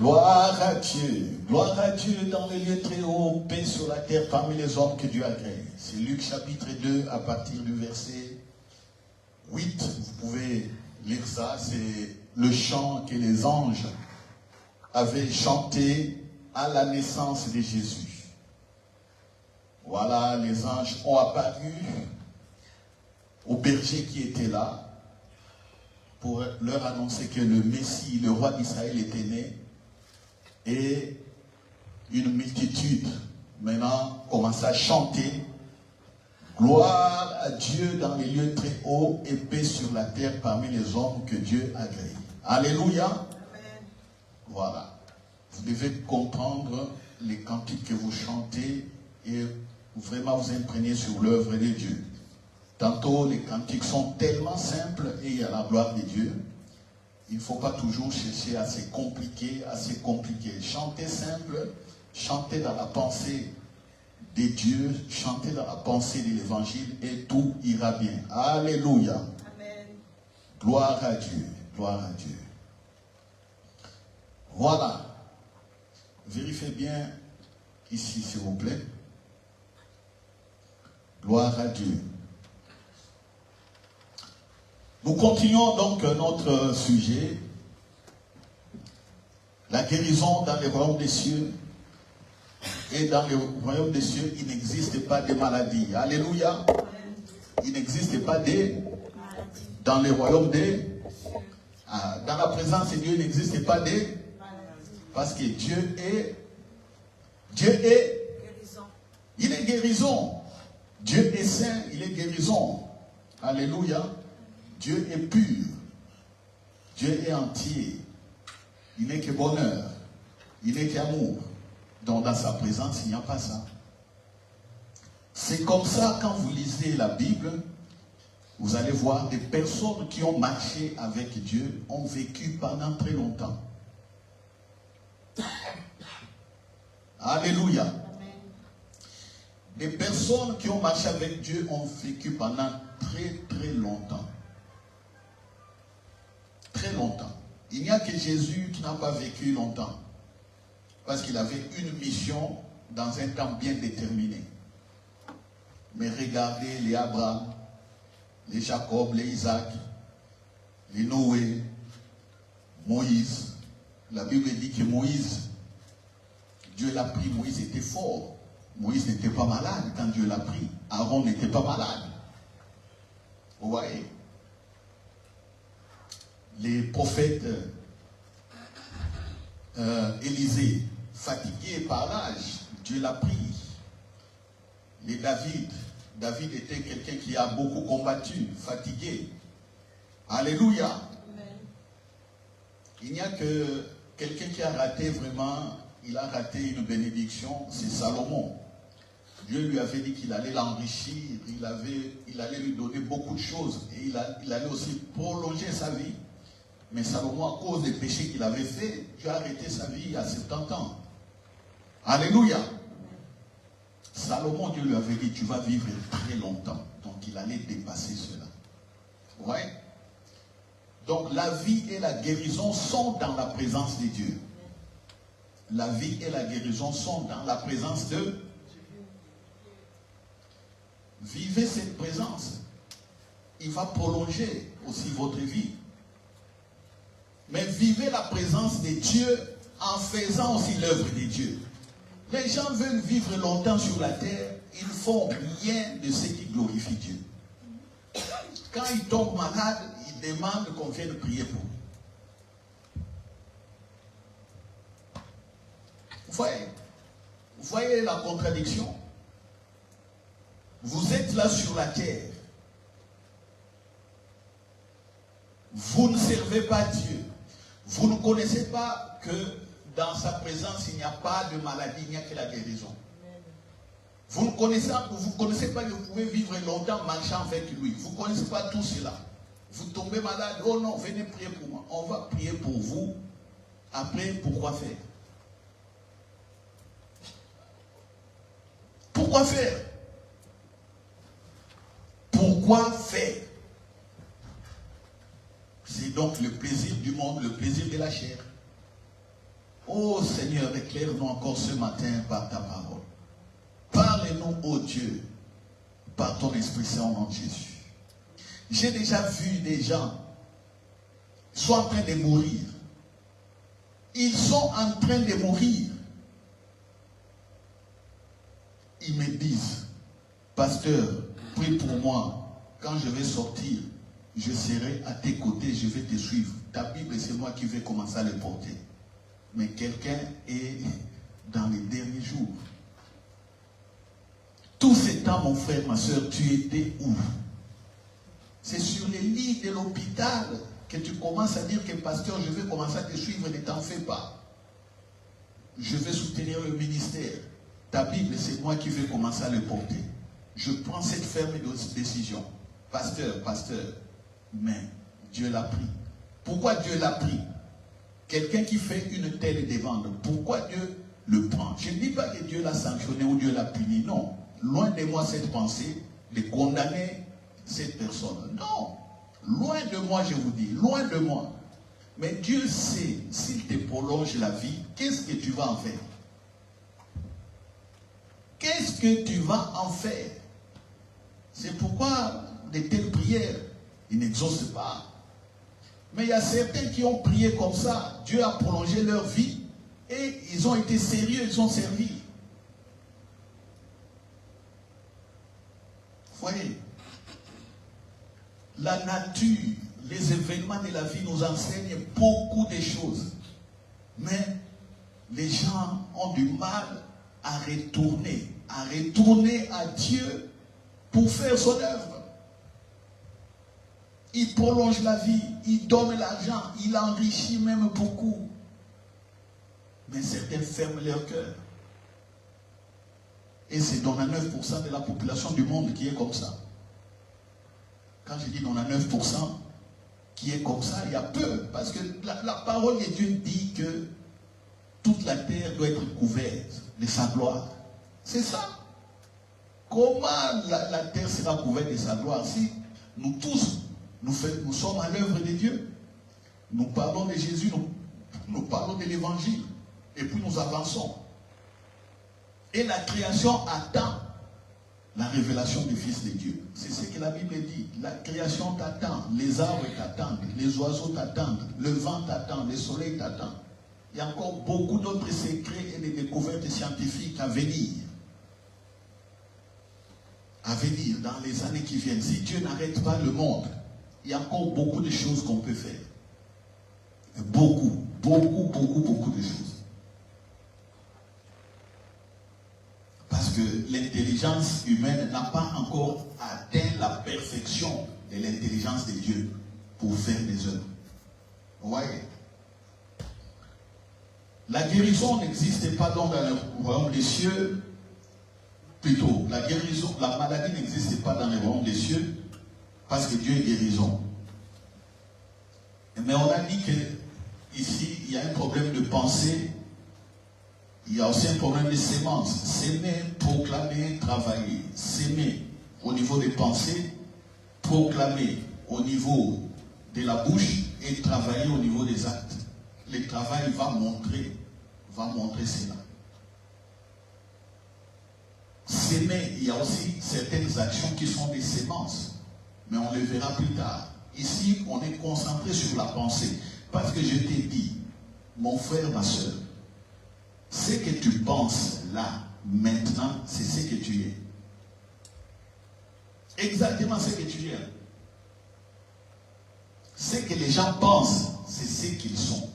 Gloire à Dieu dans les lieux très hauts, paix sur la terre parmi les hommes que Dieu agrée. C'est Luc chapitre 2 à partir du verset 8. Vous pouvez lire ça, c'est le chant que les anges avaient chanté à la naissance de Jésus. Voilà, les anges ont apparu aux bergers qui étaient là pour leur annoncer que le Messie, le roi d'Israël était né. Et une multitude maintenant commence à chanter gloire à Dieu dans les lieux très hauts et paix sur la terre parmi les hommes que Dieu agrée. Alléluia. Amen. Voilà. Vous devez comprendre les cantiques que vous chantez et vraiment vous imprégner sur l'œuvre de Dieu. Tantôt les cantiques sont tellement simples et il y a la gloire de Dieu. Il ne faut pas toujours chercher à se compliquer, Chantez simple, chantez dans la pensée de Dieu, chantez dans la pensée de l'évangile et tout ira bien. Alléluia. Amen. Gloire à Dieu, gloire à Dieu. Voilà. Vérifiez bien ici, s'il vous plaît. Gloire à Dieu. Nous continuons donc notre sujet, la guérison dans les royaumes des cieux. Et dans le royaume des cieux, il n'existe pas de maladie. Alléluia. Il n'existe pas de maladie. Dans le royaume des... dans la présence de Dieu, il n'existe pas de maladie. Parce que Dieu est... guérison. Il est guérison. Dieu est saint, il est guérison. Alléluia. Dieu est pur. Dieu est entier. Il n'est que bonheur. Il n'est qu'amour. Donc dans sa présence, il n'y a pas ça. C'est comme ça, quand vous lisez la Bible, vous allez voir des personnes qui ont marché avec Dieu, ont vécu pendant très longtemps. Alléluia. Amen. Des personnes qui ont marché avec Dieu ont vécu pendant très très longtemps. Très longtemps. Il n'y a que Jésus qui n'a pas vécu longtemps. Parce qu'il avait une mission dans un temps bien déterminé. Mais regardez les Abraham, les Jacob, les Isaac, les Noé, Moïse. La Bible dit que Moïse, Dieu l'a pris, Moïse était fort. Moïse n'était pas malade quand Dieu l'a pris. Aaron n'était pas malade. Vous voyez? Les prophètes Élisée, fatigué par l'âge, Dieu l'a pris. Les David était quelqu'un qui a beaucoup combattu, fatigué. Alléluia. Amen. Il n'y a que quelqu'un qui a raté vraiment, il a raté une bénédiction, c'est Salomon. Dieu lui avait dit qu'il allait l'enrichir, il allait lui donner beaucoup de choses et il allait aussi prolonger sa vie. Mais Salomon, à cause des péchés qu'il avait fait, Dieu a arrêté sa vie à 70 ans. Alléluia. Salomon, Dieu lui avait dit, tu vas vivre très longtemps. Donc il allait dépasser cela. Ouais. Donc la vie et la guérison sont dans la présence de Dieu. La vie et la guérison sont dans la présence de Dieu. Vivez cette présence. Il va prolonger aussi votre vie. Mais vivez la présence de Dieu en faisant aussi l'œuvre de Dieu. Les gens veulent vivre longtemps sur la terre, ils ne font rien de ce qui glorifie Dieu. Quand ils tombent malades, ils demandent qu'on vienne prier pour eux. Vous voyez la contradiction? Vous êtes là sur la terre. Vous ne servez pas Dieu. Vous ne connaissez pas que dans sa présence, il n'y a pas de maladie, il n'y a que la guérison. Vous ne connaissez pas que vous pouvez vivre longtemps marchant avec lui. Vous ne connaissez pas tout cela. Vous tombez malade, oh non, venez prier pour moi. On va prier pour vous. Après, pourquoi faire? Pourquoi faire? Pourquoi faire? C'est donc le plaisir du monde, le plaisir de la chair. Oh Seigneur, éclaire-nous encore ce matin par ta parole. Parle-nous, oh Dieu, par ton Esprit Saint au nom de Jésus. J'ai déjà vu des gens sont en train de mourir. Ils sont en train de mourir. Ils me disent, pasteur, prie pour moi. Quand je vais sortir, je serai à tes côtés, je vais te suivre. Ta Bible, c'est moi qui vais commencer à les porter. Mais quelqu'un est dans les derniers jours. Tout ce temps, mon frère, ma soeur, tu étais où? C'est sur les lits de l'hôpital que tu commences à dire que pasteur, je vais commencer à te suivre, ne t'en fais pas. Je vais soutenir le ministère. Ta Bible, c'est moi qui vais commencer à le porter. Je prends cette ferme décision. Pasteur, mais Dieu l'a pris. Pourquoi Dieu l'a pris? Quelqu'un qui fait une telle demande, pourquoi Dieu le prend? Je ne dis pas que Dieu l'a sanctionné ou Dieu l'a puni, non. Loin de moi cette pensée de condamner cette personne. Non. Loin de moi, je vous dis, loin de moi. Mais Dieu sait, s'il te prolonge la vie, qu'est-ce que tu vas en faire? Qu'est-ce que tu vas en faire? C'est pourquoi de telles prières, ils n'exaucent pas. Mais il y a certains qui ont prié comme ça. Dieu a prolongé leur vie et ils ont été sérieux, ils ont servi. Voyez, la nature, les événements de la vie nous enseignent beaucoup de choses. Mais les gens ont du mal à retourner à Dieu pour faire son œuvre. Il prolonge la vie, il donne l'argent, il enrichit même beaucoup. Mais certains ferment leur cœur. Et c'est 99% de la population du monde qui est comme ça. Quand je dis 99% qui est comme ça, il y a peu. Parce que la parole de Dieu dit que toute la terre doit être couverte de sa gloire. C'est ça. Comment la terre sera couverte de sa gloire si nous tous, nous sommes à l'œuvre de Dieu? Nous parlons de Jésus, nous parlons de l'évangile. Et puis nous avançons. Et la création attend la révélation du Fils de Dieu. C'est ce que la Bible dit. La création t'attend. Les arbres t'attendent. Les oiseaux t'attendent. Le vent t'attend. Le soleil t'attend. Il y a encore beaucoup d'autres secrets et des découvertes scientifiques à venir. À venir dans les années qui viennent. Si Dieu n'arrête pas le monde, il y a encore beaucoup de choses qu'on peut faire. Beaucoup de choses. Parce que l'intelligence humaine n'a pas encore atteint la perfection de l'intelligence de Dieu pour faire des œuvres. Vous voyez? La guérison n'existe pas donc dans le royaume des cieux. Plutôt, la maladie n'existe pas dans le royaume des cieux parce que Dieu est guérison. Mais on a dit que ici, il y a un problème de pensée. Il y a aussi un problème de sémence. S'aimer, proclamer, travailler. S'aimer au niveau des pensées, proclamer au niveau de la bouche et travailler au niveau des actes. Le travail va montrer cela. S'aimer, il y a aussi certaines actions qui sont des sémences. Mais on les verra plus tard. Ici, on est concentré sur la pensée. Parce que je t'ai dit, mon frère, ma soeur, ce que tu penses là, maintenant, c'est ce que tu es. Exactement ce que tu es. Ce que les gens pensent, c'est ce qu'ils sont.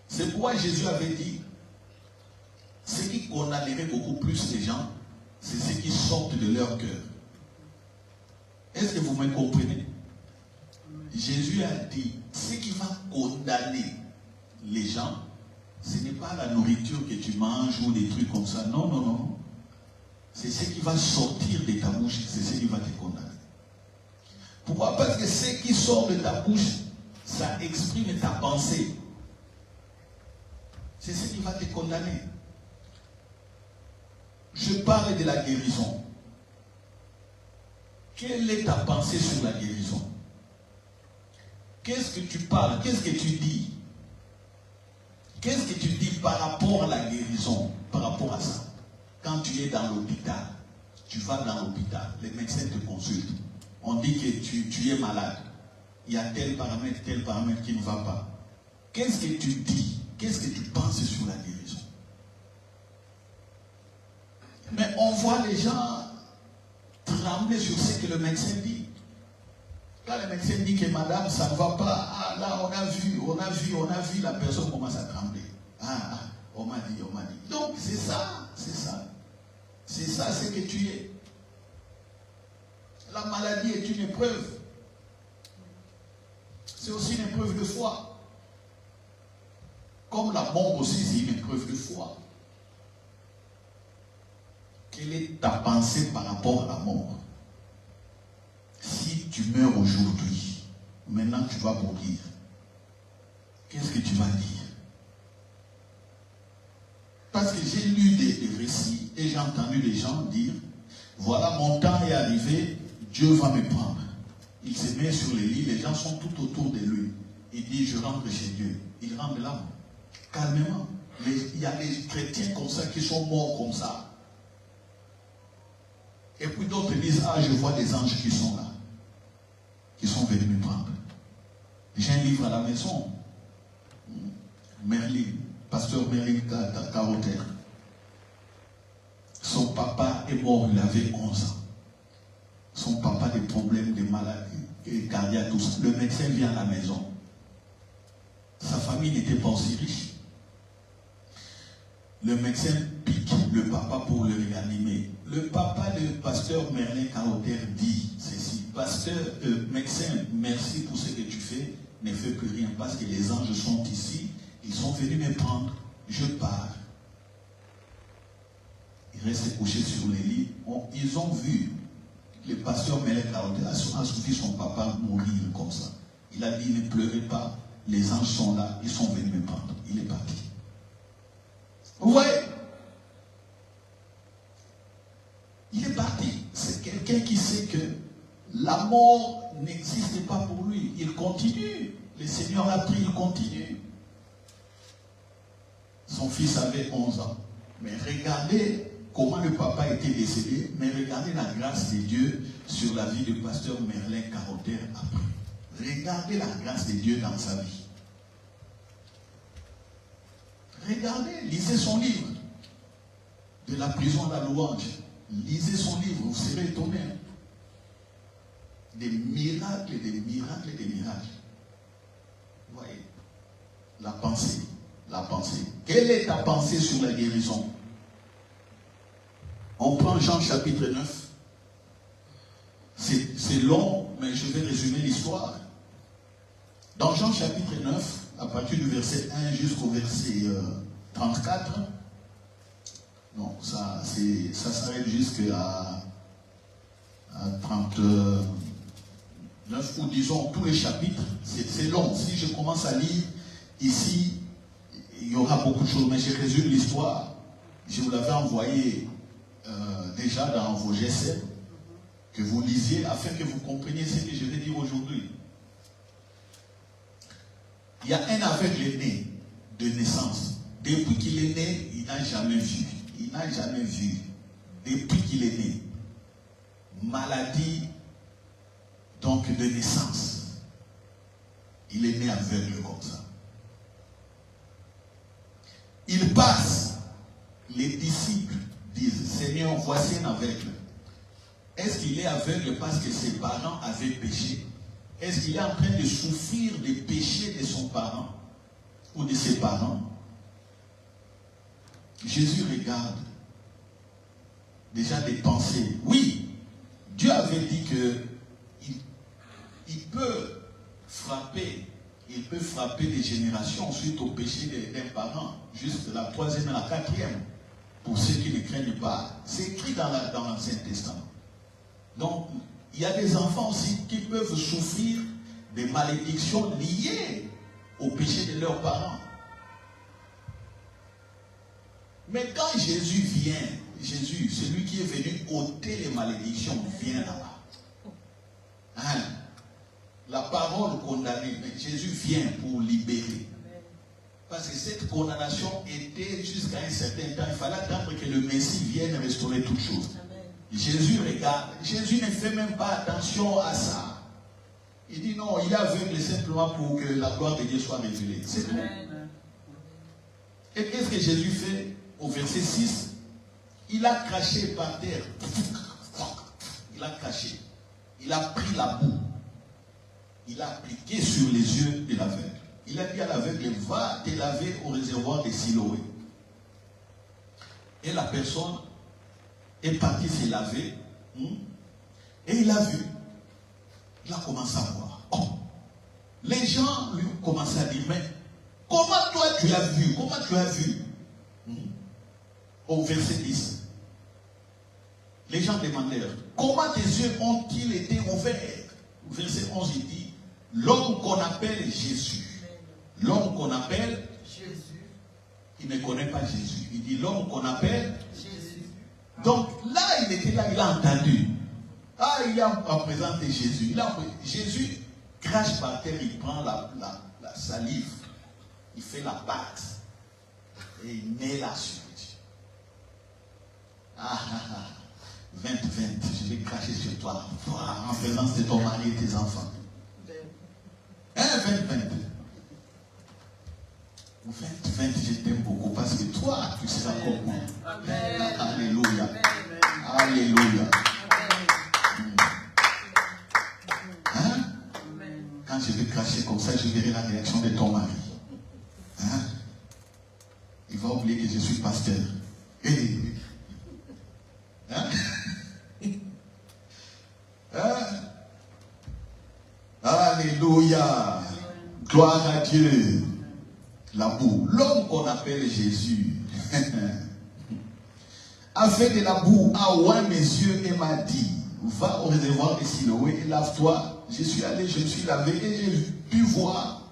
C'est pourquoi Jésus avait dit, ce qui condamnerait beaucoup plus les gens, c'est ce qui sortent de leur cœur. Est-ce que vous me comprenez? Jésus a dit, ce qui va condamner les gens, ce n'est pas la nourriture que tu manges ou des trucs comme ça. Non, non, non. C'est ce qui va sortir de ta bouche, c'est ce qui va te condamner. Pourquoi? Parce que ce qui sort de ta bouche, ça exprime ta pensée. C'est ce qui va te condamner. Je parle de la guérison. Quelle est ta pensée sur la guérison? Qu'est-ce que tu parles? Qu'est-ce que tu dis? Qu'est-ce que tu dis par rapport à la guérison, par rapport à ça? Quand tu es dans l'hôpital, tu vas dans l'hôpital, les médecins te consultent. On dit que tu es malade. Il y a tel paramètre qui ne va pas. Qu'est-ce que tu dis? Qu'est-ce que tu penses sur la guérison? Mais on voit les gens trembler sur ce que le médecin dit. Quand le médecin dit que madame, ça ne va pas, ah là, on a vu, la personne commence à trembler. On m'a dit. Donc, c'est ça. C'est ça, ce que tu es. La maladie est une épreuve. C'est aussi une épreuve de foi. Comme la mort aussi, c'est une épreuve de foi. Quelle est ta pensée par rapport à la mort? Si tu meurs aujourd'hui, maintenant tu vas mourir, qu'est-ce que tu vas dire? Parce que j'ai lu des récits et j'ai entendu les gens dire, voilà, mon temps est arrivé, Dieu va me prendre. Il se met sur les lits, les gens sont tout autour de lui. Il dit, je rentre chez Dieu. Il rentre là, calmement. Il y a des chrétiens comme ça qui sont morts comme ça. Et puis d'autres disent, je vois des anges qui sont là, qui sont venus me prendre. J'ai un livre à la maison. Merlin, pasteur Merlin Carotter. Son papa est mort, il avait 11 ans. Son papa a des problèmes de maladie, cardiaque, tout ça. Le médecin vient à la maison. Sa famille n'était pas aussi riche. Le médecin pique le papa pour le réanimer. Le papa, le pasteur Merlin Carotter dit ceci, médecin, merci pour ce que tu fais, ne fais plus rien parce que les anges sont ici, ils sont venus me prendre, je pars. Il reste couché sur les lits. Ils ont vu le pasteur Merlin Carotter a suivi son papa mourir comme ça. Il a dit, ne pleurez pas, les anges sont là, ils sont venus me prendre. Il est parti. Vous voyez? Il est parti. C'est quelqu'un qui sait que la mort n'existe pas pour lui. Il continue. Le Seigneur l'a pris, il continue. Son fils avait 11 ans. Mais regardez comment le papa était décédé, mais regardez la grâce de Dieu sur la vie du pasteur Merlin Carotter après. Regardez la grâce de Dieu dans sa vie. Regardez, lisez son livre. De la prison à la louange. Lisez son livre, vous serez étonnés. Des miracles, des miracles, des miracles. Vous voyez, la pensée. La pensée. Quelle est ta pensée sur la guérison? On prend Jean chapitre 9. C'est long, mais je vais résumer l'histoire. Dans Jean chapitre 9, à partir du verset 1 jusqu'au verset 34, non, ça s'arrête jusqu'à 39, ou disons tous les chapitres. C'est long. Si je commence à lire ici, il y aura beaucoup de choses, mais je résume l'histoire. Je vous l'avais envoyé déjà dans vos GSM, que vous lisiez afin que vous compreniez ce que je vais dire aujourd'hui. Il y a un aveugle né de naissance. Depuis qu'il est né, il n'a jamais vu. Il n'a jamais vu. Depuis qu'il est né. Maladie, donc de naissance. Il est né aveugle comme ça. Il passe. Les disciples disent, Seigneur, voici un aveugle. Est-ce qu'il est aveugle parce que ses parents avaient péché? Est-ce qu'il est en train de souffrir des péchés de son parent ou de ses parents? Jésus regarde déjà des pensées. Oui, Dieu avait dit que il peut frapper des générations suite au péché d'un parent, juste la troisième et la quatrième, pour ceux qui ne craignent pas. C'est écrit dans l'Ancien Testament. Donc, il y a des enfants aussi qui peuvent souffrir des malédictions liées au péché de leurs parents. Mais quand Jésus vient, Jésus, celui qui est venu ôter les malédictions, vient là-bas. La parole condamnée, mais Jésus vient pour libérer. Parce que cette condamnation était jusqu'à un certain temps. Il fallait attendre que le Messie vienne restaurer toutes choses. Jésus regarde. Jésus ne fait même pas attention à ça. Il dit non, il est aveugle simplement pour que la gloire de Dieu soit révélée. C'est tout. Et qu'est-ce que Jésus fait au verset 6? Il a craché par terre. Il a craché. Il a pris la boue. Il a appliqué sur les yeux de l'aveugle. Il a dit à l'aveugle, va te laver au réservoir de Siloé. Et la personne est partie se laver. Et il a vu. Il a commencé à voir. Oh. Les gens lui ont commencé à dire, mais comment toi tu as vu? Comment tu as vu? Au verset 10. Les gens demandèrent, comment tes yeux ont-ils été ouverts? Au verset 11, il dit, l'homme qu'on appelle Jésus. L'homme qu'on appelle Jésus. Il ne connaît pas Jésus. Il dit l'homme qu'on appelle Jésus. Donc là, il était là, il a entendu. Ah, il a présenté Jésus. Jésus crache par terre, il prend la salive, il fait la pâte et il met là sur Dieu. Ah, 20, je vais cracher sur toi en présence de ton mari et tes enfants. 20. 20, je t'aime beaucoup parce que toi, tu seras comme moi. Amen. Alléluia. Amen. Alléluia. Hein? Quand je vais cracher comme ça, je verrai la réaction de ton mari. Hein? Il va oublier que je suis pasteur. Hey. Hein? Hein? Alléluia. Gloire à Dieu. La boue. L'homme qu'on appelle Jésus a fait de la boue, a oint mes yeux et m'a dit, va au réservoir de Siloé et lave-toi. Je suis allé, je me suis lavé et j'ai pu voir.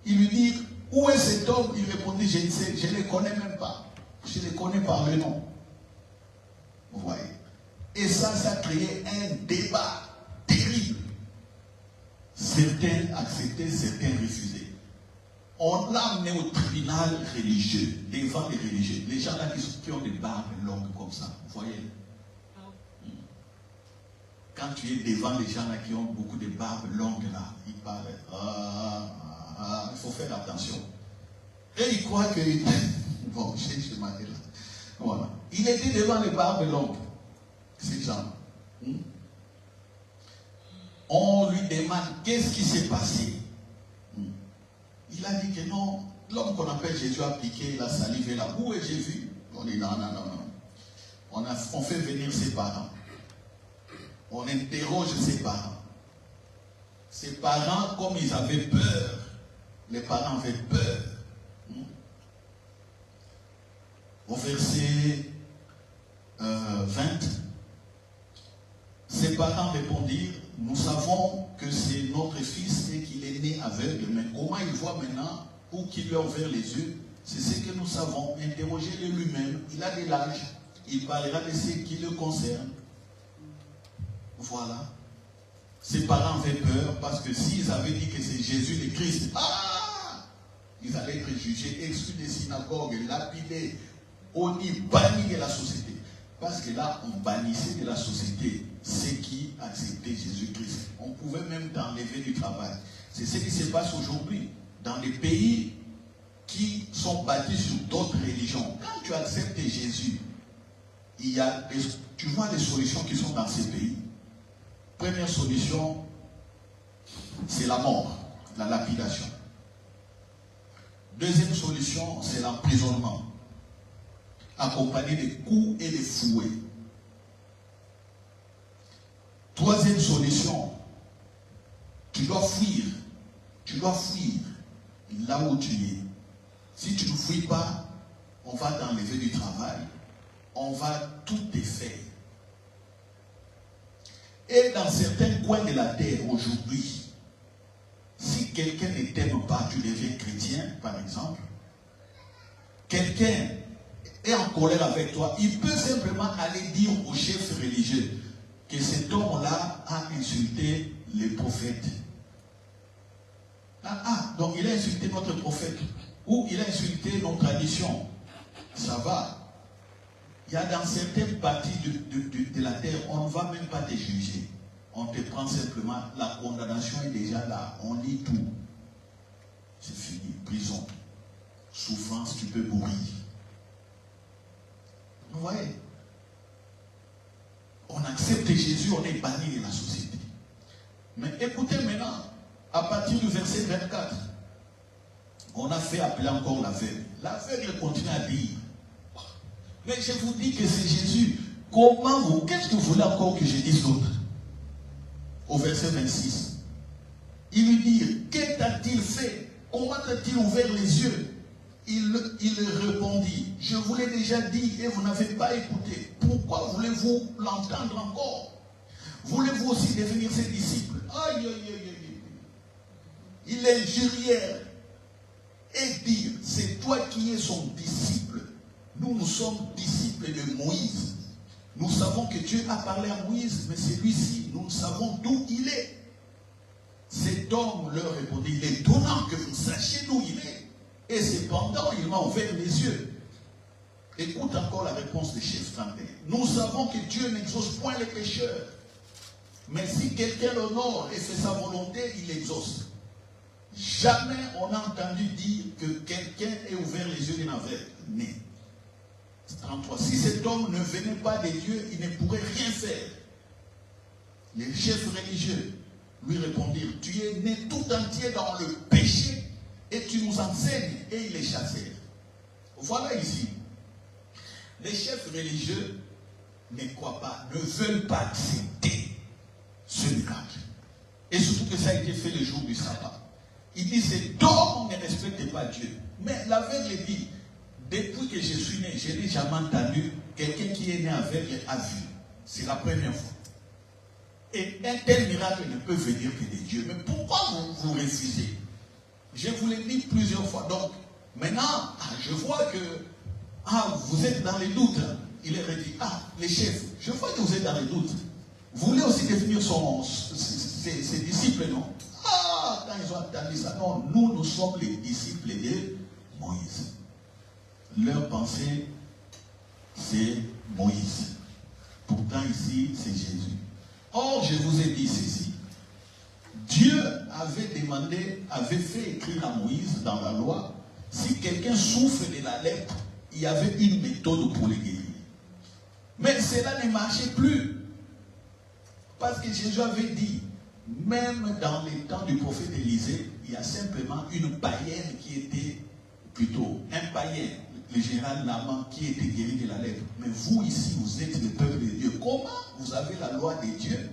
Il lui dit, où est cet homme? Il répondit, je ne sais, je ne le connais même pas. Je le connais par le nom. Vous voyez. Et ça a créé un débat terrible. Certains acceptaient, certains refusaient. On l'a amené au tribunal religieux, devant les religieux. Les gens là qui ont des barbes longues comme ça, vous voyez. Quand tu es devant les gens là qui ont beaucoup de barbes longues là, ils parlent. Il faut faire attention. Et ils croient que... Bon, je m'arrête là. Voilà. Il était devant les barbes longues. Ces gens. On lui demande qu'est-ce qui s'est passé. Il a dit que non, l'homme qu'on appelle Jésus a piqué la salive et la boue et j'ai vu. On dit non. On fait venir ses parents. On interroge ses parents. Ses parents, comme ils avaient peur, les parents avaient peur. Au verset 20, ses parents répondirent, nous savons que c'est notre fils et qu'il est né aveugle, mais comment il voit maintenant ou qui lui a ouvert les yeux, c'est ce que nous savons. Interrogez-le lui-même, il a de l'âge, il parlera de ce qui le concerne. Voilà. Ses parents avaient peur parce que s'ils avaient dit que c'est Jésus le Christ, ils allaient être jugés, exclus des synagogues, lapidés, honnis, bannis de la société. Parce que là, on bannissait de la société ceux qui acceptaient Jésus-Christ. On pouvait même t'enlever du travail. C'est ce qui se passe aujourd'hui dans les pays qui sont bâtis sur d'autres religions. Quand tu acceptes Jésus, tu vois les solutions qui sont dans ces pays. Première solution, c'est la mort, la lapidation. Deuxième solution, c'est l'emprisonnement, accompagné de coups et de fouets. Troisième solution, tu dois fuir. Tu dois fuir là où tu es. Si tu ne fuis pas, on va t'enlever du travail. On va tout te faire. Et dans certains coins de la terre aujourd'hui, si quelqu'un ne t'aime pas, tu deviens chrétien, par exemple, quelqu'un est en colère avec toi, il peut simplement aller dire au chef religieux que cet homme-là a insulté les prophètes. Donc il a insulté notre prophète. Ou il a insulté nos traditions. Ça va. Il y a dans certaines parties de la terre, on ne va même pas te juger. On te prend simplement, la condamnation est déjà là. On lit tout. C'est fini. Prison. Souffrance, tu peux mourir. Vous voyez? On accepte Jésus, on est banni de la société. Mais écoutez maintenant, à partir du verset 24, on a fait appeler encore l'aveugle. L'aveugle continue à dire. Mais je vous dis que c'est Jésus. Comment vous, qu'est-ce que vous voulez encore que je dise d'autre? Au verset 26. Il lui dit, qu'est-ce t'a-t-il fait? Comment t'a-t-il ouvert les yeux? Il répondit, je vous l'ai déjà dit et vous n'avez pas écouté. Pourquoi voulez-vous l'entendre encore? Voulez-vous aussi devenir ses disciples? Aïe, aïe, aïe, aïe. Il injuriait et dire, c'est toi qui es son disciple. Nous sommes disciples de Moïse. Nous savons que Dieu a parlé à Moïse, mais celui-ci, nous savons d'où il est. Cet homme leur répondit, il est étonnant que vous sachiez d'où il est. Et cependant, il m'a ouvert les yeux. Écoute encore la réponse des chefs 31. Nous savons que Dieu n'exauce point les pécheurs. Mais si quelqu'un l'honore et fait sa volonté, il exauce. Jamais on a entendu dire que quelqu'un ait ouvert les yeux d'un aveugle. Mais 33. Si cet homme ne venait pas de Dieu, il ne pourrait rien faire. Les chefs religieux lui répondirent, tu es né tout entier dans le péché et tu nous enseignes, et ils les chassèrent. Voilà ici. Les chefs religieux ne croient pas, ne veulent pas accepter ce miracle. Et surtout que ça a été fait le jour du sabbat. Il dit, cet homme ne respecte pas Dieu. Mais l'aveugle dit, depuis que je suis né, je n'ai jamais entendu quelqu'un qui est né aveugle a vu. C'est la première fois. Et un tel miracle ne peut venir que de Dieu. Mais pourquoi vous refusez? Je vous l'ai dit plusieurs fois. Donc, maintenant, je vois que vous êtes dans les doutes. Il est dit, les chefs, je vois que vous êtes dans les doutes. Vous voulez aussi devenir ses disciples, non? Quand ils ont entendu ça, non, nous sommes les disciples de Moïse. Leur pensée, c'est Moïse. Pourtant, ici, c'est Jésus. Or, je vous ai dit ceci. Dieu avait fait écrire à Moïse dans la loi, si quelqu'un souffre de la lèpre, il y avait une méthode pour le guérir. Mais cela ne marchait plus. Parce que Jésus avait dit, même dans les temps du prophète Élisée, il y a simplement une païenne qui était, plutôt un païen, le général Naaman, qui était guéri de la lèpre. Mais vous ici, vous êtes le peuple de Dieu. Comment vous avez la loi de Dieu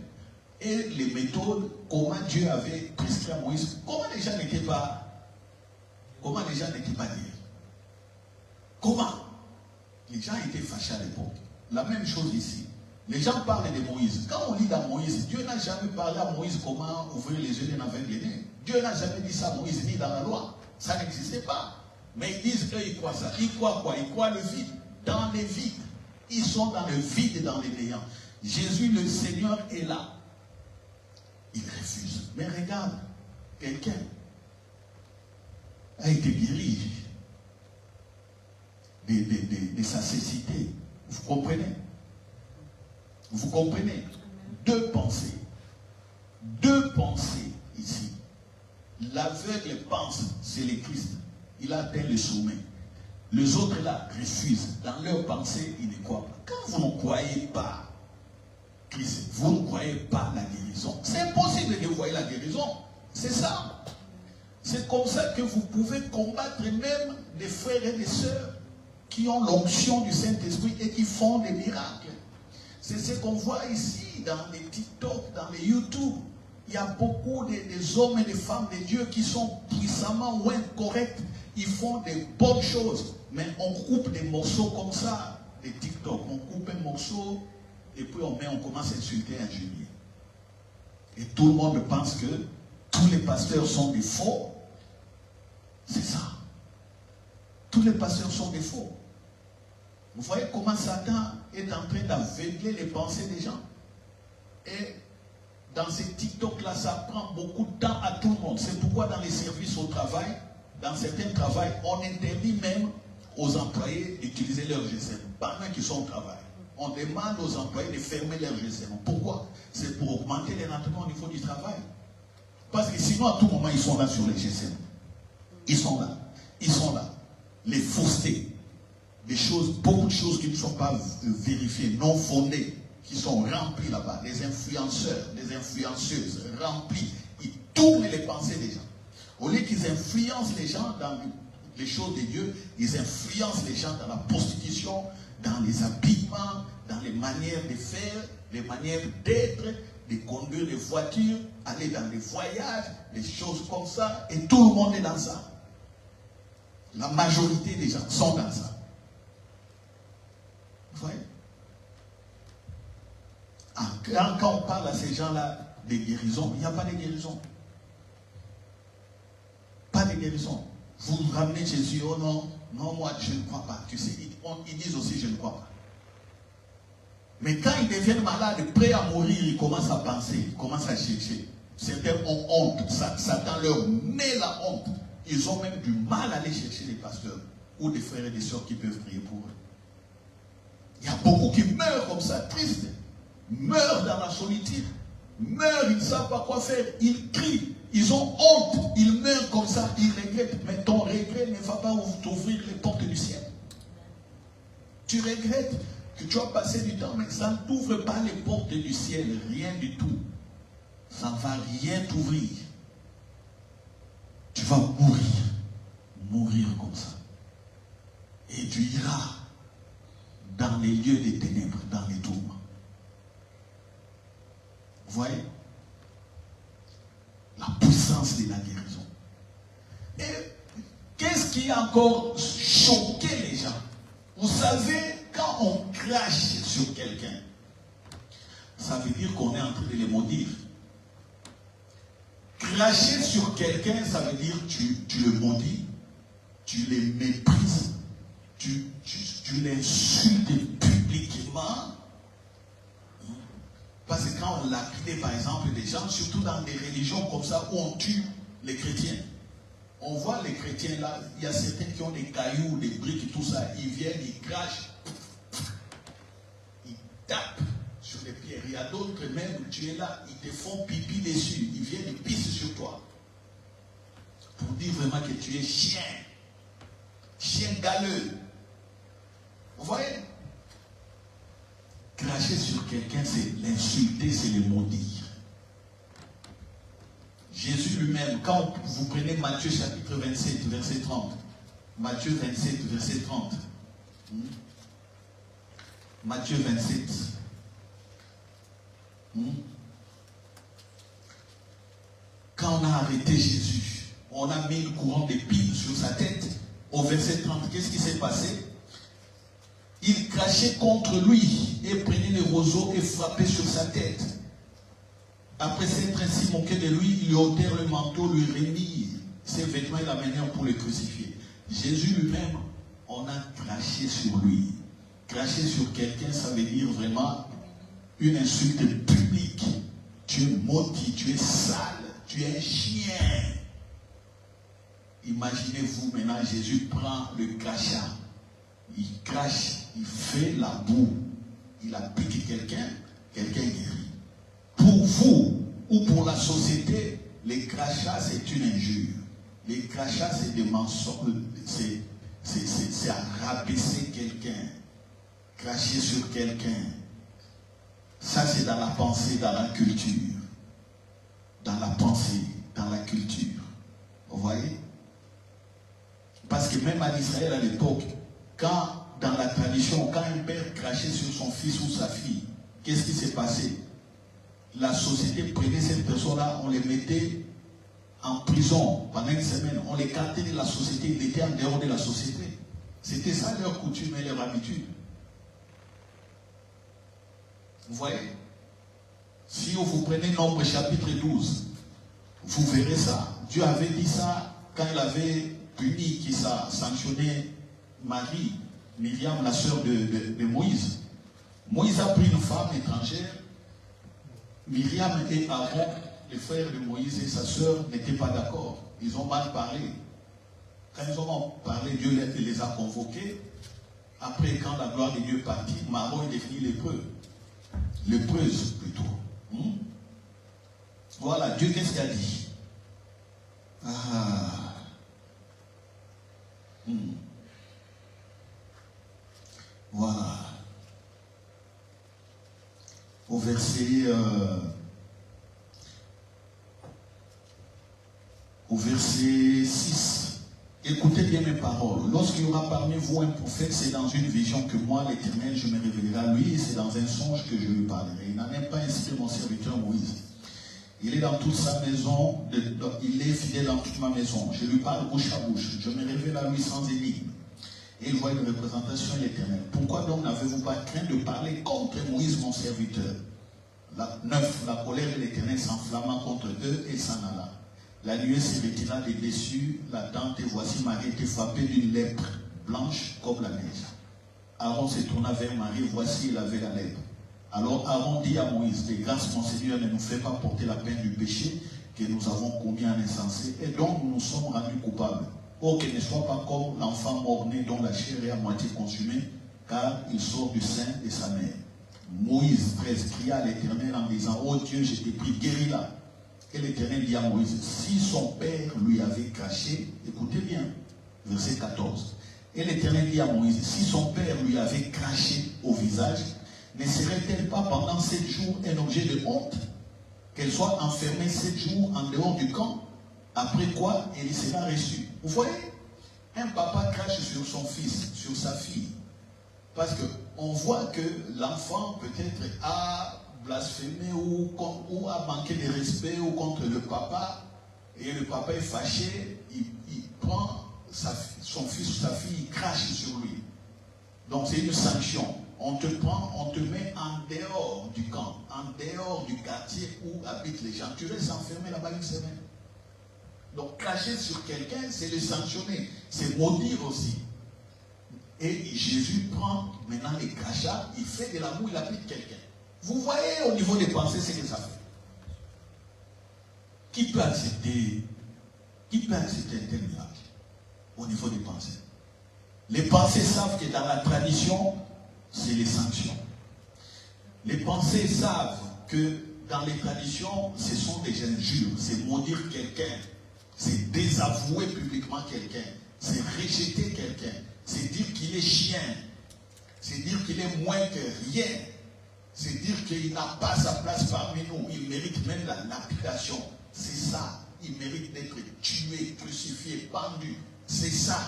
et les méthodes, comment Dieu avait prescrit à Moïse? Comment les gens n'étaient pas guéris? Comment? Les gens étaient fâchés à l'époque. La même chose ici. Les gens parlent de Moïse. Quand on lit dans Moïse, Dieu n'a jamais parlé à Moïse comment ouvrir les yeux d'un aveugle né. Dieu n'a jamais dit ça à Moïse, ni dans la loi. Ça n'existait pas. Mais ils disent qu'ils croient ça. Ils croient quoi? Ils croient le vide. Dans les vides. Ils sont dans le vide et dans les néants. Jésus, le Seigneur, est là. Il refuse. Mais regarde, quelqu'un a été guéri de sa cécité. Vous comprenez? Vous comprenez? Deux pensées. Deux pensées ici. L'aveugle pense, c'est le Christ. Il a atteint le sommet. Les autres là refusent. Dans leur pensée, ils ne croient pas. Quand vous ne croyez pas Christ, vous ne croyez pas la guérison. C'est impossible de voir la guérison. C'est ça. C'est comme ça que vous pouvez combattre même des frères et des sœurs qui ont l'onction du Saint-Esprit et qui font des miracles. C'est ce qu'on voit ici dans les TikTok, dans les YouTube. Il y a beaucoup des hommes et des femmes de Dieu qui sont puissamment ou incorrects. Ils font des bonnes choses. Mais on coupe des morceaux comme ça, des TikTok. On coupe un morceau et puis on commence à insulter un injurier. Et tout le monde pense que tous les pasteurs sont des faux. C'est ça. Tous les pasteurs sont des faux. Vous voyez comment Satan est en train d'aveugler les pensées des gens. Et dans ces TikTok-là, ça prend beaucoup de temps à tout le monde. C'est pourquoi dans les services au travail, dans certains travails, on interdit même aux employés d'utiliser leur GSM. Pendant qu'ils sont au travail, on demande aux employés de fermer leur GSM. Pourquoi? C'est pour augmenter les rendements au niveau du travail. Parce que sinon, à tout moment, ils sont là sur les GSM. Ils sont là. Ils sont là. Les faussetés. Des choses, beaucoup de choses qui ne sont pas vérifiées, non fondées, qui sont remplies là-bas. Les influenceurs, les influenceuses remplis. Ils tournent les pensées des gens. Au lieu qu'ils influencent les gens dans les choses de Dieu, ils influencent les gens dans la prostitution, dans les habillements, dans les manières de faire, les manières d'être, de conduire les voitures, aller dans les voyages, des choses comme ça, et tout le monde est dans ça. La majorité des gens sont dans ça. Vous voyez? Quand on parle à ces gens-là de guérison, il n'y a pas de guérison. Pas de guérison. Vous ramenez Jésus, oh non, non, moi je ne crois pas. Tu sais, ils disent aussi je ne crois pas. Mais quand ils deviennent malades, prêts à mourir, ils commencent à penser, ils commencent à chercher. Certains ont honte, Satan leur met la honte. Ils ont même du mal à aller chercher des pasteurs ou des frères et des sœurs qui peuvent prier pour eux. Il y a beaucoup qui meurent comme ça, tristes, meurent dans la solitude, meurent, ils ne savent pas quoi faire, ils crient, ils ont honte, ils meurent comme ça, ils regrettent. Mais ton regret ne va pas t'ouvrir les portes du ciel. Tu regrettes que tu as passé du temps, mais ça ne t'ouvre pas les portes du ciel, rien du tout. Ça ne va rien t'ouvrir. Tu vas mourir comme ça. Et tu iras dans les lieux des ténèbres, dans les tourments. Vous voyez? La puissance de la guérison. Et qu'est-ce qui a encore choqué les gens? Vous savez, quand on crache sur quelqu'un, ça veut dire qu'on est en train de les maudire. Cracher sur quelqu'un, ça veut dire tu le maudis, tu les méprises, tu l'insultes publiquement. Parce que quand on lapide par exemple des gens, surtout dans des religions comme ça où on tue les chrétiens, on voit les chrétiens là, il y a certains qui ont des cailloux, des briques, tout ça, ils viennent, ils crachent, ils tapent sur les pierres. Il y a d'autres même, tu es là, ils te font pipi dessus, ils viennent, ils pissent sur toi. Pour dire vraiment que tu es chien galeux. Vous voyez? Cracher sur quelqu'un, c'est l'insulter, c'est le maudire. Jésus lui-même, quand vous prenez Matthieu chapitre 27, verset 30, Matthieu 27, verset 30, Matthieu 27, quand on a arrêté Jésus, on a mis une couronne d'épines sur sa tête, au verset 30, qu'est-ce qui s'est passé? Il crachait contre lui et prenait les roseaux et frappait sur sa tête. Après s'être ainsi moqué de lui, ils lui ôtèrent le manteau, lui remirent ses vêtements et l'amenèrent pour le crucifier. Jésus lui-même, on a craché sur lui. Cracher sur quelqu'un, ça veut dire vraiment une insulte publique. Tu es maudit, tu es sale, tu es un chien. Imaginez-vous maintenant, Jésus prend le crachat. Il crache, il fait la boue. Il a piqué quelqu'un, quelqu'un guérit. Pour vous ou pour la société, les crachats, c'est une injure. Les crachats, c'est des mensonges. C'est à rabaisser quelqu'un. Cracher sur quelqu'un. Ça, c'est dans la pensée, dans la culture. Dans la pensée, dans la culture. Vous voyez? Parce que même à Israël à l'époque, quand dans la tradition, quand un père crachait sur son fils ou sa fille, qu'est-ce qui s'est passé? La société prenait cette personne-là, on les mettait en prison pendant une semaine, on les cartait de la société, ils étaient en dehors de la société. C'était ça leur coutume et leur habitude. Vous voyez? Si vous prenez Nombre chapitre 12, vous verrez ça. Dieu avait dit ça quand il avait puni, qui a sanctionné Marie, Myriam, la sœur de Moïse. Moïse a pris une femme étrangère. Myriam et Aaron, les frères de Moïse et sa sœur, n'étaient pas d'accord. Ils ont mal parlé. Quand ils ont parlé, Dieu les a convoqués. Après, quand la gloire de Dieu est partie, Maron est devenu lépreux. Lépreuse plutôt. Voilà, Dieu, qu'est-ce qu'il a dit? Voilà. Au verset 6. Écoutez bien mes paroles. Lorsqu'il y aura parmi vous un prophète, c'est dans une vision que moi, l'Éternel, je me révélerai à lui, et c'est dans un songe que je lui parlerai. Il n'en est pas ainsi de mon serviteur Moïse. Il est dans toute sa maison, il est fidèle dans toute ma maison. Je lui parle bouche à bouche. Je me révèle à lui sans énigme. Et il voit une représentation de l'Éternel. Pourquoi donc n'avez-vous pas craint de parler contre Moïse, mon serviteur? 9. La colère de l'Éternel s'enflamma contre eux et s'en alla. La nuée se retira des dessus la tente, et voici Marie était frappée d'une lèpre blanche comme la neige. Aaron se tourna vers Marie, voici il avait la lèpre. Alors Aaron dit à Moïse, de grâce mon Seigneur, ne nous fais pas porter la peine du péché que nous avons commis en insensé, et donc nous nous sommes rendus coupables. Or qu'il ne soit pas comme l'enfant mort-né dont la chair est à moitié consumée, car il sort du sein de sa mère. Moïse 13 cria à l'Éternel en disant, ô Dieu, je t'ai pris, guéris-la. Et l'Éternel dit à Moïse, si son père lui avait craché, écoutez bien, verset 14. Et l'Éternel dit à Moïse, si son père lui avait craché au visage, ne serait-elle pas pendant 7 jours un objet de honte, qu'elle soit enfermée 7 jours en dehors du camp, après quoi elle sera reçue? Vous voyez, un papa crache sur son fils, sur sa fille, parce qu'on voit que l'enfant peut-être a blasphémé ou a manqué de respect ou contre le papa, et le papa est fâché, il prend son fils ou sa fille, il crache sur lui. Donc c'est une sanction. On te prend, on te met en dehors du camp, en dehors du quartier où habitent les gens. Tu restes enfermé là-bas une semaine. Donc cracher sur quelqu'un, c'est le sanctionner, c'est maudire aussi. Et Jésus prend maintenant les crachats, il fait de l'amour, il applique quelqu'un. Vous voyez au niveau des pensées ce que ça fait. Qui peut accepter un tel miracle au niveau des pensées? Les pensées savent que dans la tradition, c'est les sanctions. Les pensées savent que dans les traditions, ce sont des injures, c'est maudire quelqu'un, c'est désavouer publiquement quelqu'un, c'est rejeter quelqu'un, c'est dire qu'il est chien, c'est dire qu'il est moins que rien, c'est dire qu'il n'a pas sa place parmi nous, il mérite même la lapidation. C'est ça, il mérite d'être tué, crucifié, pendu. C'est ça,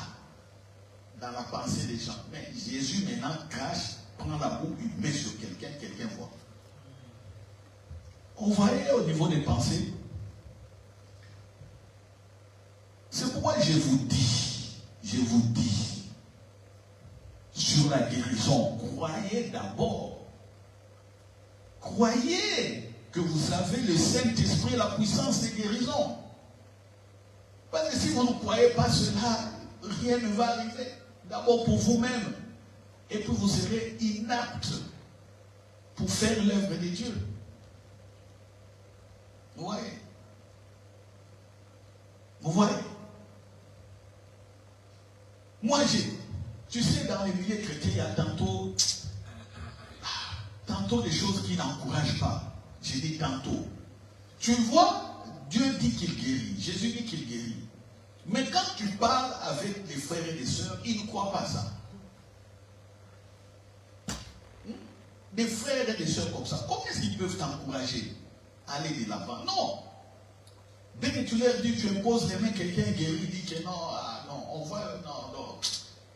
dans la pensée des gens. Mais Jésus maintenant crache, prend la boue, il met sur quelqu'un, quelqu'un voit. On voyait au niveau des pensées. C'est pourquoi je vous dis, sur la guérison, croyez d'abord. Croyez que vous avez le Saint-Esprit et la puissance de guérison. Parce que si vous ne croyez pas cela, rien ne va arriver. D'abord pour vous-même. Et puis vous serez inapte pour faire l'œuvre de Dieu. Vous voyez? Vous voyez? Moi, tu sais, dans les milieux chrétiens, il y a tantôt des choses qui n'encouragent pas. J'ai dit tantôt. Tu vois, Dieu dit qu'il guérit. Jésus dit qu'il guérit. Mais quand tu parles avec des frères et des sœurs, ils ne croient pas ça. Des frères et des sœurs comme ça, comment est-ce qu'ils peuvent t'encourager à aller de l'avant? Non. Dès que tu leur dis, tu imposes les mains, quelqu'un guérit, dit que non, non, on voit, non.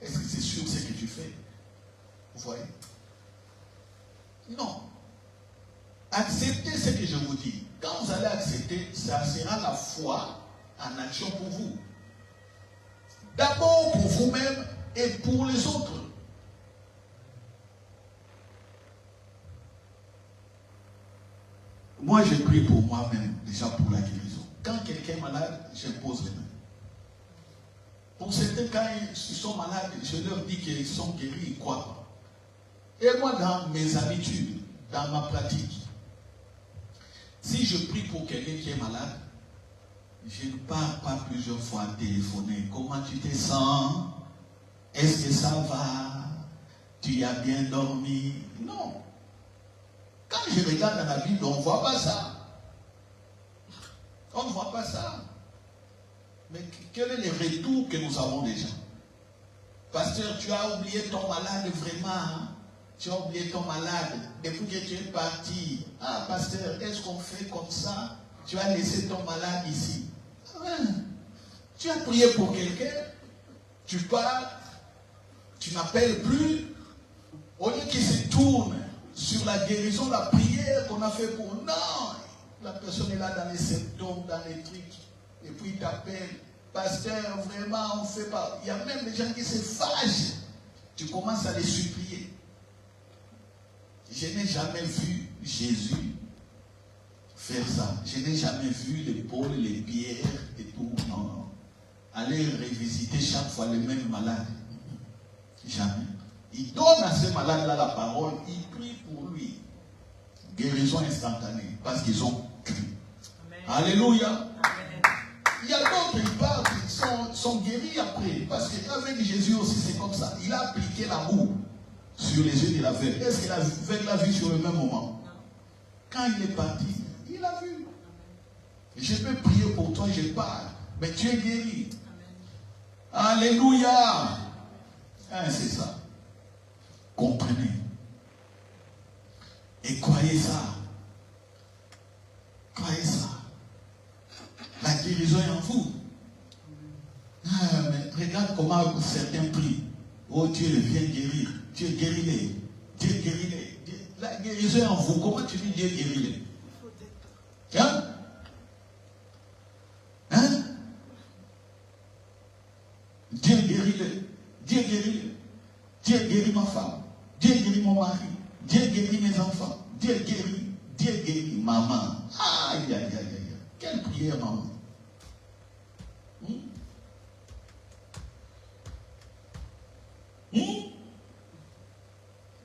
Est-ce que c'est sûr ce que tu fais? Vous voyez? Non. Acceptez ce que je vous dis. Quand vous allez accepter, ça sera la foi en action pour vous. D'abord pour vous-même et pour les autres. Moi, je prie pour moi-même, déjà pour la guérison. Quand quelqu'un est malade, j'impose les mains. Pour certains, quand ils sont malades, je leur dis qu'ils sont guéris, ils croient pas. Et moi, dans mes habitudes, dans ma pratique, si je prie pour quelqu'un qui est malade, Je ne pars pas plusieurs fois téléphoner. Comment tu te sens? Est-ce que ça va? Tu as bien dormi? Non. Quand je regarde dans la Bible, on ne voit pas ça. On ne voit pas ça. Mais quel est le retour que nous avons déjà? Pasteur, tu as oublié ton malade vraiment. Hein? Tu as oublié ton malade. Depuis que tu es parti. Ah, pasteur, est-ce qu'on fait comme ça? Tu as laissé ton malade ici. Ah, tu as prié pour quelqu'un. Tu pars. Tu n'appelles plus. Au lieu qu'il se tourne sur la guérison, la prière qu'on a fait pour... Non! La personne est là dans les symptômes, dans les trucs. Et puis il t'appelle. Pasteur, vraiment, on ne fait pas. Il y a même des gens qui se fâchent. Tu commences à les supplier. Je n'ai jamais vu Jésus faire ça. Je n'ai jamais vu les Paul, les Pierre et tout. Non. Aller revisiter chaque fois les mêmes malades. Jamais. Il donne à ces malades-là la parole. Il prie pour lui. Guérison instantanée. Parce qu'ils ont cru. Amen. Alléluia. Amen. Il y a d'autres qui parlent, qui sont guéris après. Parce qu'avec Jésus aussi, c'est comme ça. Il a appliqué l'amour sur les yeux de l'aveugle. Est-ce que l'aveugle l'a vu sur le même moment? Quand il est parti, il l'a vu. Je peux prier pour toi, je parle. Mais tu es guéri. Amen. Alléluia. Hein, c'est ça. Comprenez. Et croyez ça. Croyez ça. La guérison est en vous. Ah, mais regarde comment certains prient. Oh Dieu, viens guérir. Dieu guéris-les. Dieu guéris-les. La guérison est en vous. Comment tu dis Dieu guéris-les? Hein? Hein? Dieu guéris-les. Dieu guéris-les. Dieu guérit ma femme. Dieu guérit mon mari. Dieu guérit mes enfants. Dieu guérit maman. Aïe, aïe, aïe, aïe. Quelle prière, maman.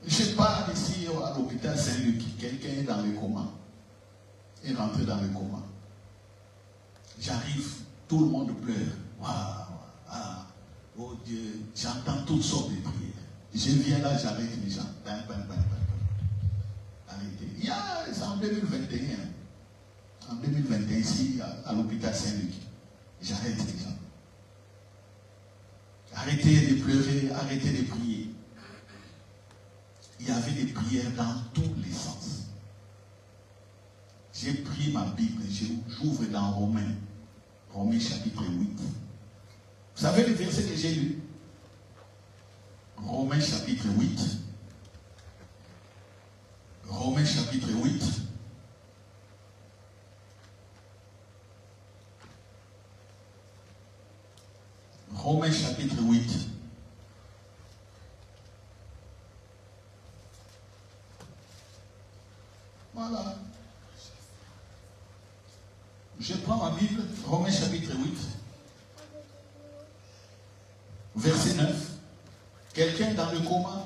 Je parle ici à l'hôpital Saint-Luc. Quelqu'un est dans le coma. Est rentré dans le coma. J'arrive, tout le monde pleure. Waouh, ah, oh Dieu, j'entends toutes sortes de prières. Je viens là, j'arrête les gens. Arrêtez. Il y a, c'est en 2021. En 2021, ici, à l'hôpital Saint-Luc. J'arrête les gens. Arrêtez de pleurer, arrêtez de prier. Il y avait des prières dans tous les sens. J'ai pris ma Bible, j'ouvre dans Romains chapitre 8. Vous savez le verset que j'ai lu? Romains chapitre 8. Romains chapitre 8. Romains chapitre 8. Voilà. Je prends ma Bible, Romains chapitre 8, verset 9. Quelqu'un dans le coma.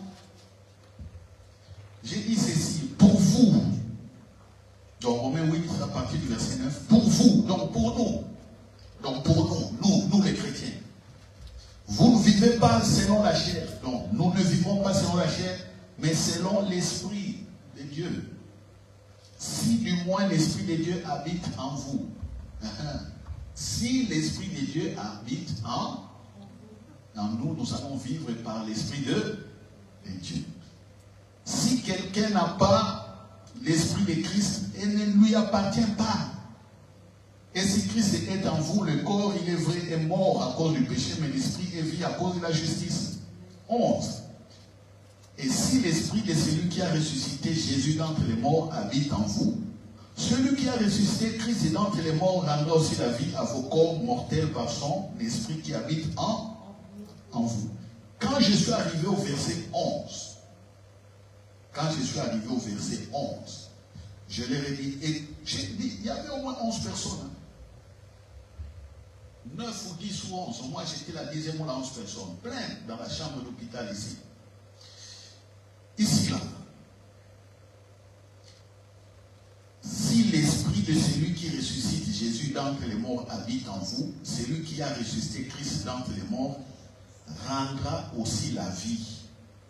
J'ai dit ceci, pour vous. Donc Romains 8, à partir du verset 9. Pour vous, donc pour nous. Donc pour nous les chrétiens. Vous ne vivez pas selon la chair. Donc nous ne vivons pas selon la chair, mais selon l'Esprit de Dieu. Si du moins l'Esprit de Dieu habite en vous. Si l'Esprit de Dieu habite en nous, nous allons vivre par l'Esprit de Dieu. Si quelqu'un n'a pas l'Esprit de Christ, il ne lui appartient pas. Et si Christ est en vous, le corps, il est vrai, est mort à cause du péché, mais l'Esprit est vie à cause de la justice. 11. Et si l'Esprit de celui qui a ressuscité Jésus d'entre les morts habite en vous, celui qui a ressuscité Christ d'entre les morts rendra aussi la vie à vos corps mortels par son Esprit qui habite en vous. Quand je suis arrivé au verset 11, je leur ai dit, et j'ai dit, il y avait au moins 11 personnes. 9 ou 10 ou 11. Moi, j'étais la 10e ou la 11 personnes. Plein dans la chambre d'hôpital ici. Ici, là. Si l'Esprit de celui qui ressuscite Jésus d'entre les morts habite en vous. Celui qui a ressuscité Christ d'entre les morts rendra aussi la vie.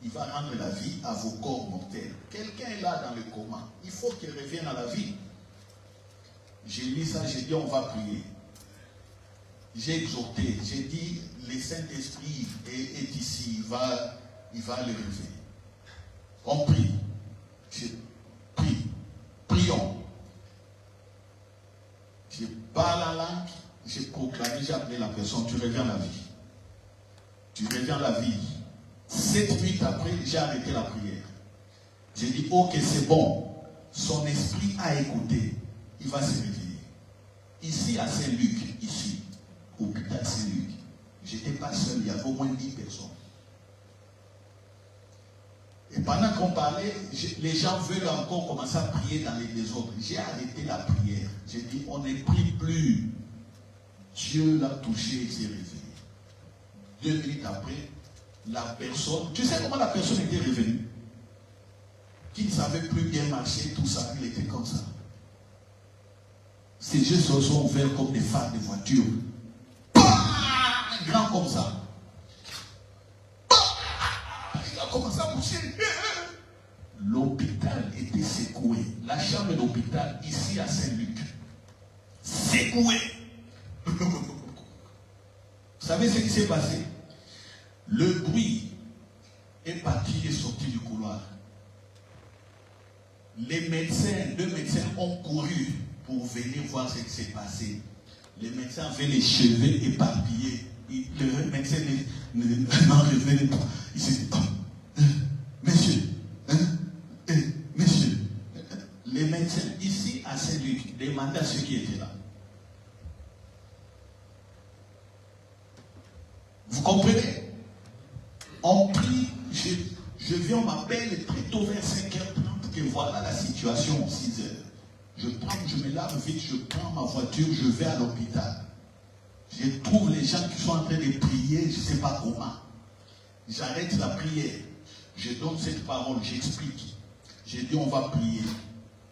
Il va rendre la vie à vos corps mortels. Quelqu'un est là dans le coma. Il faut qu'il revienne à la vie. J'ai lu ça, j'ai dit on va prier. J'ai exhorté, j'ai dit le Saint-Esprit est ici, il va le réveiller. On prie. Je prie. Prions. Je parle la langue, j'ai proclamé, j'ai appelé la personne, tu reviens à la vie. Tu reviens à la vie. 7 minutes après, j'ai arrêté la prière. J'ai dit, ok, c'est bon. Son esprit a écouté. Il va se réveiller. Ici, à Saint-Luc, ici, au hôpital Saint-Luc, je n'étais pas seul, il y avait au moins 10 personnes. Et pendant qu'on parlait, les gens veulent encore commencer à prier dans les désordres. J'ai arrêté la prière. J'ai dit, on ne prie plus. Dieu l'a touché et s'est réveillé. 2 minutes après, la personne, tu sais comment la personne était revenue? Qui ne savait plus bien marcher, tout ça, il était comme ça. Ses yeux se sont ouverts comme des phares de voiture. Grand comme ça. Il a commencé à bouger. L'hôpital était secoué. La chambre d'hôpital, ici à Saint-Luc, secouée. Vous savez ce qui s'est passé? Le bruit est parti et sorti du couloir. Les médecins, 2 médecins ont couru pour venir voir ce qui s'est passé. Les médecins avaient les cheveux éparpillés. Le médecin n'en revenait pas. Il s'est dit, monsieur, monsieur, les médecins ici à Saint-Luc demandaient à ceux qui étaient là. Vous comprenez? On prie, je viens, on m'appelle très tôt vers 5h30 que voilà la situation, 6h. Je me lave vite, je prends ma voiture, je vais à l'hôpital. Je trouve les gens qui sont en train de prier, je ne sais pas comment. J'arrête la prière. Je donne cette parole, j'explique. Je dis on va prier.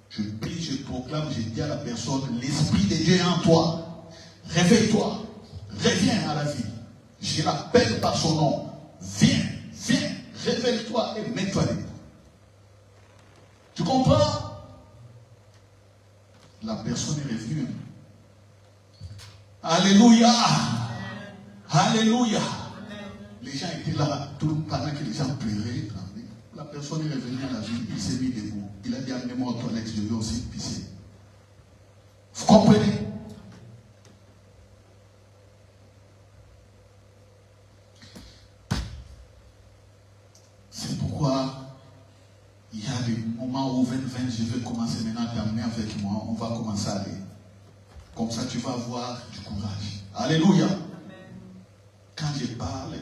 Je prie, je proclame, je dis à la personne, l'Esprit de Dieu est en toi. Réveille-toi. Reviens à la vie. Je l'appelle par son nom. Viens, viens, réveille-toi et mets-toi debout. Tu comprends? La personne est revenue. Alléluia. Alléluia. Les gens étaient là, pendant que les gens pleuraient. La personne est revenue à la vie, il s'est mis debout. Il a dit, amenez-moi aux toilettes, je vais aussi pisser. Vous comprenez? C'est pourquoi il y a des moments où 20, je vais commencer maintenant à t'amener avec moi. On va commencer à aller. Comme ça, tu vas avoir du courage. Alléluia. Quand je parle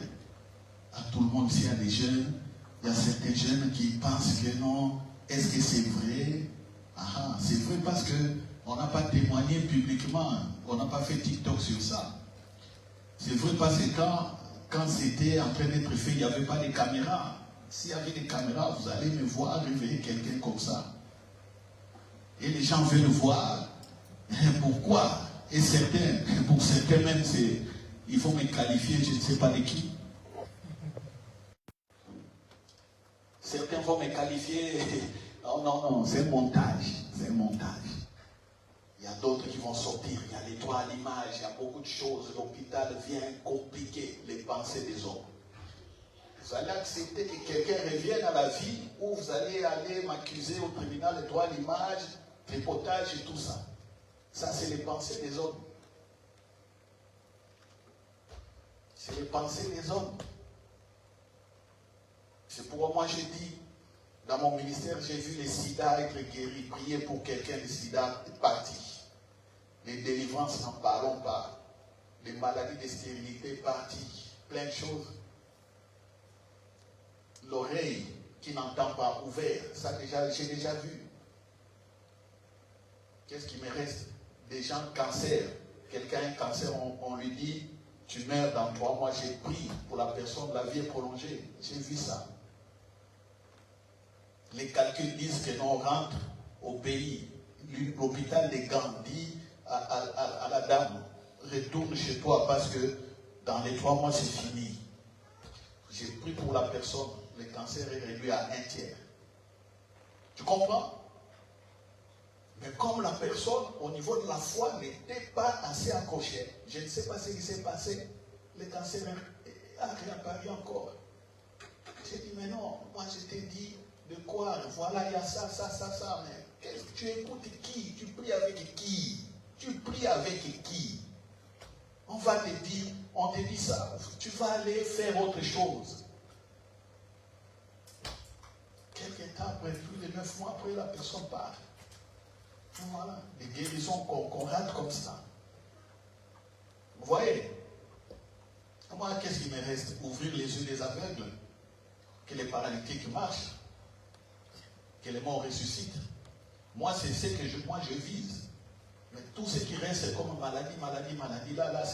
à tout le monde, s'il y a des jeunes, il y a certains jeunes qui pensent que non, est-ce que c'est vrai? Ah, c'est vrai parce qu'on n'a pas témoigné publiquement, on n'a pas fait TikTok sur ça. C'est vrai parce que quand c'était en train d'être fait, il n'y avait pas de caméras. S'il y avait des caméras, vous allez me voir réveiller quelqu'un comme ça. Et les gens veulent voir. Pourquoi? Et pour certains même, il faut me qualifier, je ne sais pas de qui. Certains vont me qualifier. Non, c'est un montage. C'est un montage. Il y a d'autres qui vont sortir. Il y a les droits à l'image. Il y a beaucoup de choses. L'hôpital vient compliquer les pensées des hommes. Vous allez accepter que quelqu'un revienne à la vie ou vous allez aller m'accuser au tribunal des droits à l'image, tripotage et tout ça. Ça, c'est les pensées des hommes. C'est les pensées des hommes. C'est pourquoi moi je dis, dans mon ministère, j'ai vu les sida être guéris, prier pour quelqu'un, le sida est parti. Les délivrances, n'en parlons pas. Les maladies de stérilité, parties. Plein de choses. L'oreille qui n'entend pas, ouvert, ça j'ai déjà vu. Qu'est-ce qui me reste? Des gens cancer. Quelqu'un a un cancer, on lui dit, tu meurs dans 3 mois. J'ai prié pour la personne, la vie est prolongée. J'ai vu ça. Les calculs disent que l'on rentre au pays. l'hôpital des Gants dit à la dame, retourne chez toi parce que dans les 3 mois c'est fini. J'ai pris pour la personne, le cancer est réduit à 1/3. Tu comprends? Mais comme la personne, au niveau de la foi, n'était pas assez accrochée, je ne sais pas ce qui s'est passé, le cancer a réapparu encore. J'ai dit, mais non, moi je t'ai dit de quoi? Voilà, il y a ça, mais tu écoutes qui? Tu pries avec qui? Tu pries avec qui? On va te dire, on te dit ça, tu vas aller faire autre chose. Quelques temps après, plus de 9 mois après, la personne part. Voilà, des guérisons qu'on rate comme ça. Vous voyez? Moi, qu'est-ce qui me reste? Ouvrir les yeux des aveugles, que les paralytiques marchent, que les morts ressuscitent. Moi, c'est ce que je vise. Mais tout ce qui reste comme maladie, là,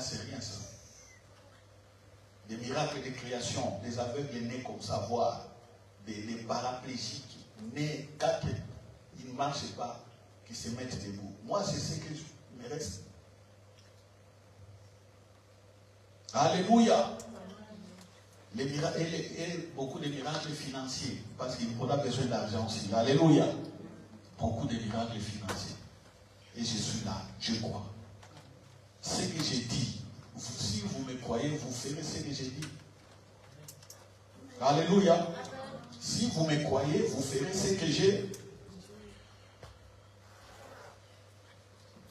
c'est rien ça. Des miracles de création, des aveugles nés comme ça, voire des paraplégiques nés 4, ils ne marchent pas, qui se mettent debout. Moi, c'est ce que me reste. Alléluia. Les miracles, et beaucoup de miracles financiers, parce qu'on a besoin d'argent aussi. Alléluia. Beaucoup de miracles financiers. Et je suis là, je crois. Ce que j'ai dit, si vous me croyez, vous ferez ce que j'ai dit. Alléluia. Si vous me croyez, vous ferez ce que j'ai.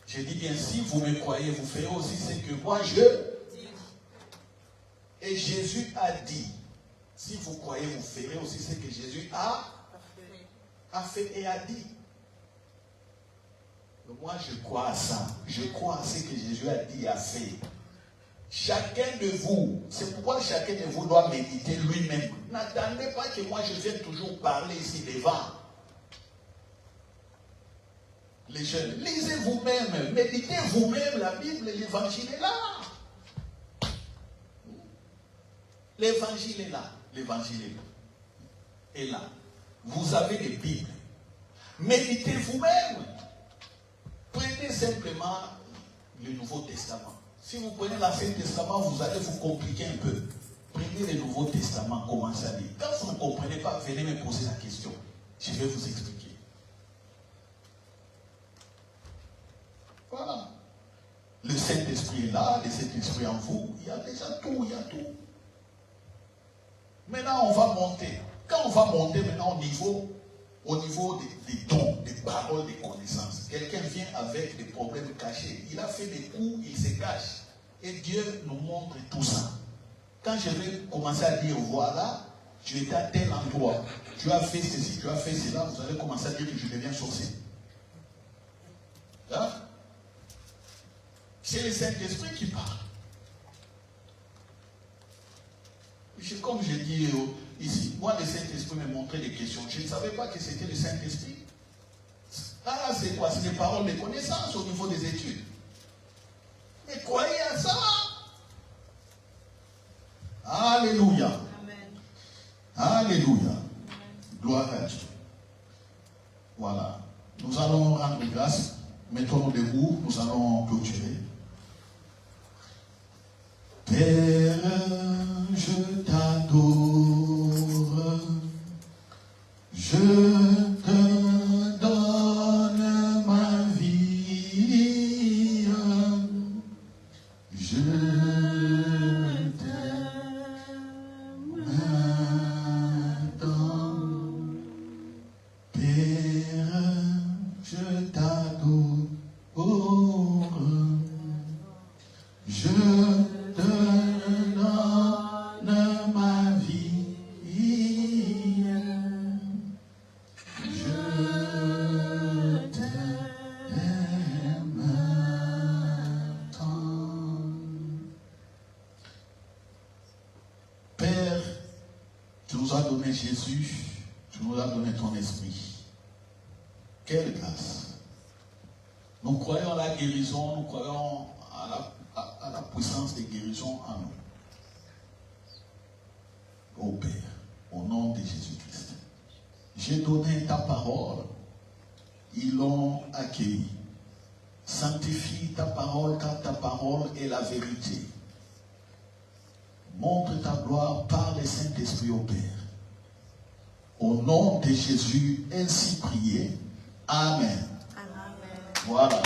Je dis bien, si vous me croyez, vous ferez aussi ce que moi je dis. Et Jésus a dit, si vous croyez, vous ferez aussi ce que Jésus a fait et a dit. Moi, je crois à ça. Je crois à ce que Jésus a dit et a fait. Chacun de vous, c'est pourquoi chacun de vous doit méditer lui-même. N'attendez pas que moi je vienne toujours parler ici devant. Les jeunes, lisez vous-même, méditez vous-même la Bible, l'évangile est là. L'évangile est là. L'évangile est là. Vous avez des Bibles. Méditez vous-même. Prenez simplement le Nouveau Testament. Si vous prenez l'Ancien Testament, vous allez vous compliquer un peu. Prenez le Nouveau Testament, commencez à lire. Quand vous ne comprenez pas, venez me poser la question. Je vais vous expliquer. Voilà. Le Saint-Esprit est là, le Saint-Esprit en vous. Il y a déjà tout, il y a tout. Maintenant, on va monter. Quand on va monter maintenant au niveau des dons, des paroles, des connaissances, quelqu'un vient avec des problèmes cachés. Il a fait des coups, il se cache. Et Dieu nous montre tout ça. Quand je vais commencer à dire, voilà, tu étais à tel endroit, tu as fait ceci, tu as fait cela, vous allez commencer à dire que je deviens sorcier. Hein? C'est le Saint-Esprit qui parle. Comme je dis ici, moi le Saint-Esprit me montrait des questions. Je ne savais pas que c'était le Saint-Esprit. Ah, c'est quoi? C'est des paroles de connaissance au niveau des études. Mais croyez à ça. Alléluia. Amen. Alléluia. Amen. Gloire à Dieu. Voilà. Nous allons rendre grâce. Mettons-nous debout. Nous allons clôturer. Père, je t'adore. Je te donne ma vie. Je t'aime maintenant. Père, je t'adore. Je te donne ma vie. Je t'aime tant. Père, tu nous as donné Jésus, tu nous as donné ton esprit. Quelle grâce! Nous croyons à la guérison, nous croyons à la puissance des guérisons en nous. Ô Père, au nom de Jésus-Christ, j'ai donné ta parole ils l'ont accueilli. Sanctifie ta parole, car ta parole est la vérité. Montre ta gloire par le Saint-Esprit au Père. Au nom de Jésus, ainsi prié. Amen. Amen. Voilà.